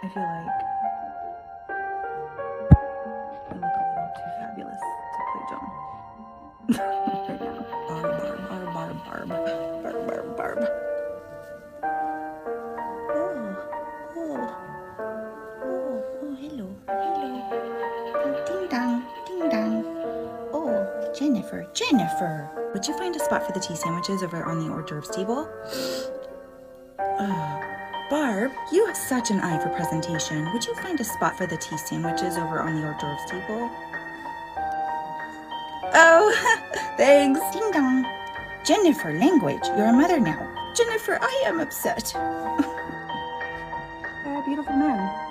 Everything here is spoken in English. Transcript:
I feel like I look a little too fabulous to play Joan right now. Barb. Oh, hello. Ding dong. Oh, Jennifer. Would you find a spot for the tea sandwiches over on the hors d'oeuvres table? Barb, you have such an eye for presentation. Would you find a spot for the tea sandwiches over on the hors d'oeuvres table? Oh, thanks. Ding dong. Jennifer, language. You're a mother now. Jennifer, I am upset. They're a beautiful man.